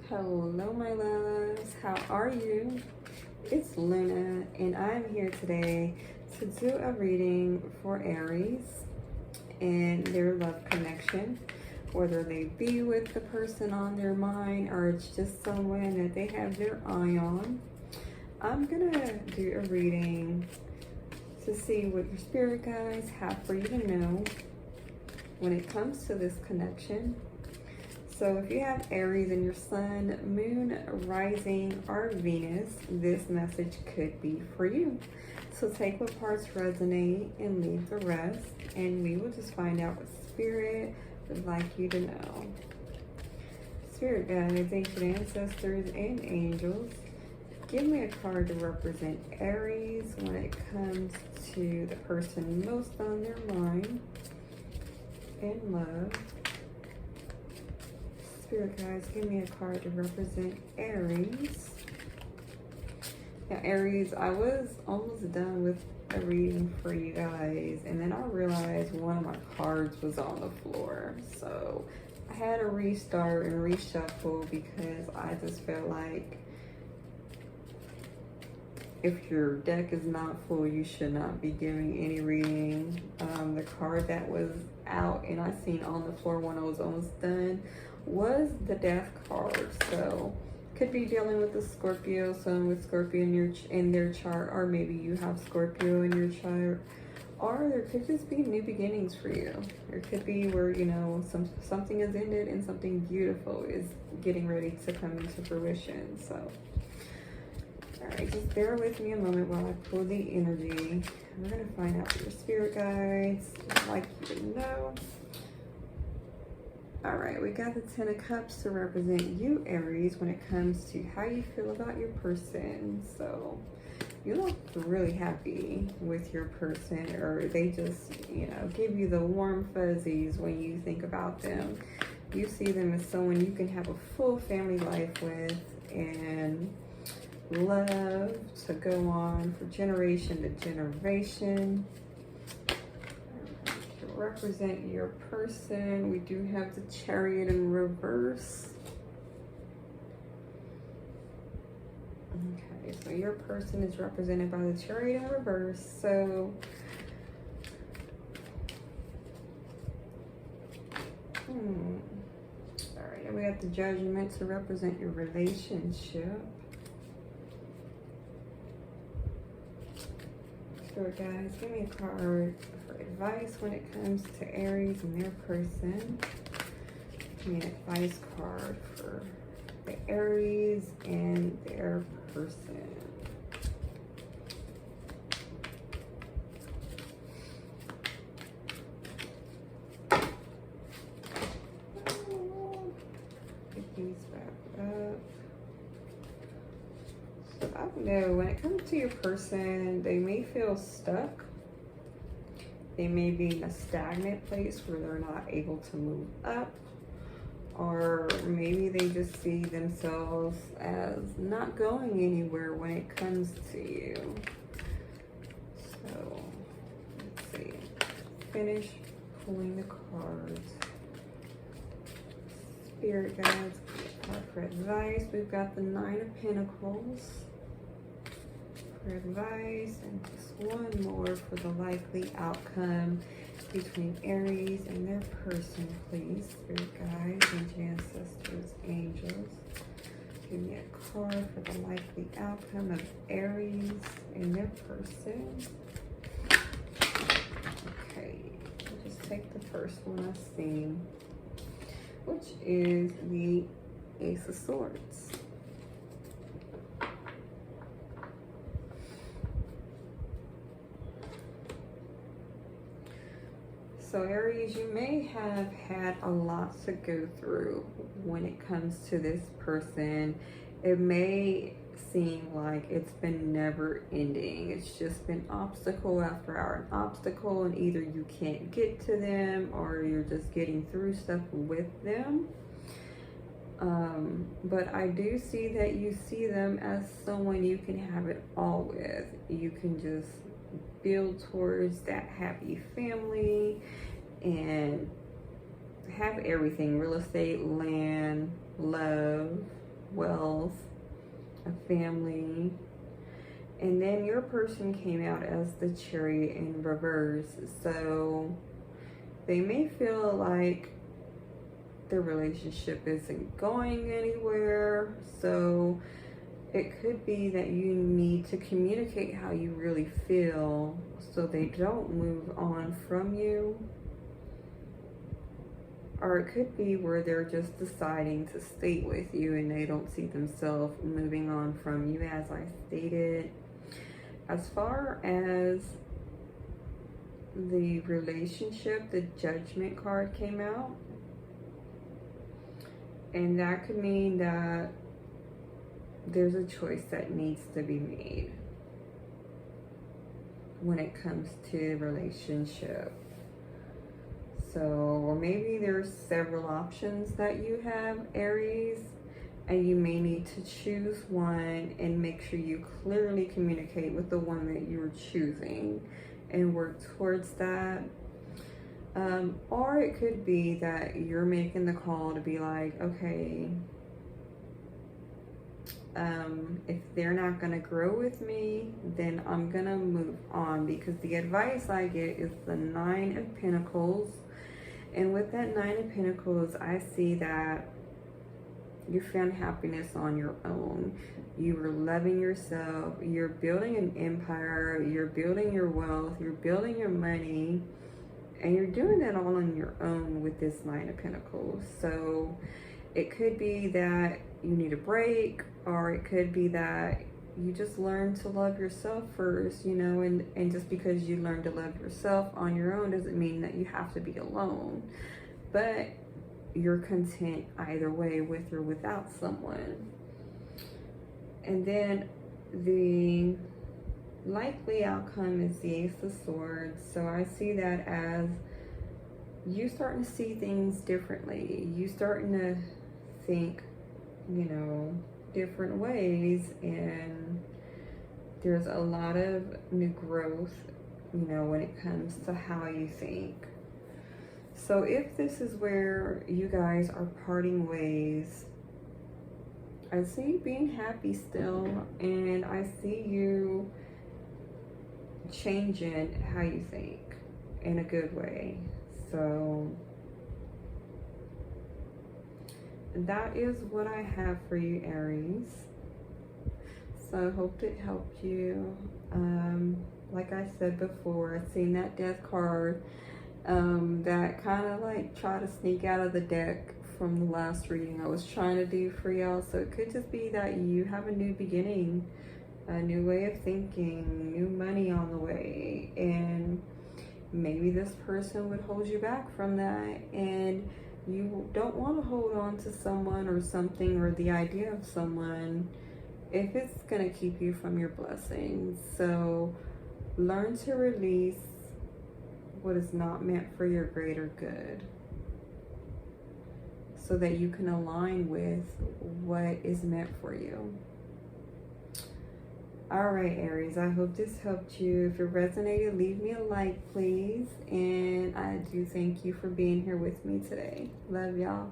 Hello, my loves. How are you? It's Luna, and I'm here today to do a reading for Aries and their love connection, whether they be with the person on their mind or it's just someone that they have their eye on. I'm gonna do a reading to see what your spirit guides have for you to know when it comes to this connection. So if you have Aries in your sun, moon, rising, or Venus, this message could be for you. So take what parts resonate and leave the rest, and we will just find out what spirit would like you to know. Spirit guides, ancient ancestors, and angels, give me a card to represent Aries when it comes to the person most on their mind in love. Spirit guides, give me a card to represent Aries. Now, Aries, I was almost done with a reading for you guys, and then I realized one of my cards was on the floor. So I had to restart and reshuffle because I just felt like if your deck is not full, you should not be giving any reading. The card that was out and I seen on the floor when I was almost done was the Death card. So could be dealing with the Scorpio, someone with Scorpio in their chart, or maybe you have Scorpio in your chart, or there could just be new beginnings for you. There could be where, you know, something is ended and something beautiful is getting ready to come into fruition. So all right, just bear with me a moment while I pull the energy. We're gonna find out what your spirit guides would like you to know. All right, we got the Ten of Cups to represent you, Aries, when it comes to how you feel about your person. So you look really happy with your person, or they just, you know, give you the warm fuzzies when you think about them. You see them as someone you can have a full family life with and love to go on for generation to generation. To represent your person, we do have the Chariot in reverse. Okay, so your person is represented by the Chariot in reverse. So all right, and we got the Judgment to represent your relationship. Guys, give me a card for advice when it comes to Aries and their person. Give me an advice card for the Aries and their person. Pick these back up. I don't know, when it comes to your person, they may feel stuck. They may be in a stagnant place where they're not able to move up. Or maybe they just see themselves as not going anywhere when it comes to you. So, let's see. Finish pulling the cards. Spirit guides, card for advice. We've got the Nine of Pentacles for advice, and just one more for the likely outcome between Aries and their person, please. Spirit guides, ancient ancestors, angels. Give me a card for the likely outcome of Aries and their person. Okay, I'll just take the first one I've seen, which is the Ace of Swords. So Aries, you may have had a lot to go through when it comes to this person. It may seem like it's been never ending. It's just been obstacle after obstacle, and either you can't get to them or you're just getting through stuff with them. But I do see that you see them as someone you can have it all with. You can just build towards that happy family and have everything: real estate, land, love, wealth, a family. And then your person came out as the Chariot in reverse. So they may feel like the relationship isn't going anywhere. So it could be that you need to communicate how you really feel so they don't move on from you. Or it could be where they're just deciding to stay with you and they don't see themselves moving on from you, as I stated. As far as the relationship, the Judgment card came out. And that could mean that there's a choice that needs to be made when it comes to relationship. So, or maybe there's several options that you have, Aries, and you may need to choose one and make sure you clearly communicate with the one that you're choosing and work towards that. Or it could be that you're making the call to be like, okay, if they're not going to grow with me, then I'm going to move on, because the advice I get is the Nine of Pentacles. And with that Nine of Pentacles, I see that you found happiness on your own. You were loving yourself. You're building an empire. You're building your wealth. You're building your money. And you're doing that all on your own with this Nine of Pentacles. So it could be that you need a break, or it could be that you just learn to love yourself first, you know, and just because you learn to love yourself on your own doesn't mean that you have to be alone. But you're content either way, with or without someone. And then the likely outcome is the Ace of Swords. So I see that as you starting to see things differently. You starting to think, you know, different ways, and there's a lot of new growth, you know, when it comes to how you think. So if this is where you guys are parting ways, I see you being happy still, and I see you changing how you think in a good way. So that is what I have for you, Aries. So I hope it helped you. Like I said before, I've seen that Death card that kind of like try to sneak out of the deck from the last reading I was trying to do for y'all. So it could just be that you have a new beginning, a new way of thinking, new money on the way, and maybe this person would hold you back from that, and you don't want to hold on to someone or something or the idea of someone if it's going to keep you from your blessings. So learn to release what is not meant for your greater good, so that you can align with what is meant for you. All right, Aries, I hope this helped you. If it resonated, leave me a like, please. And I do thank you for being here with me today. Love y'all.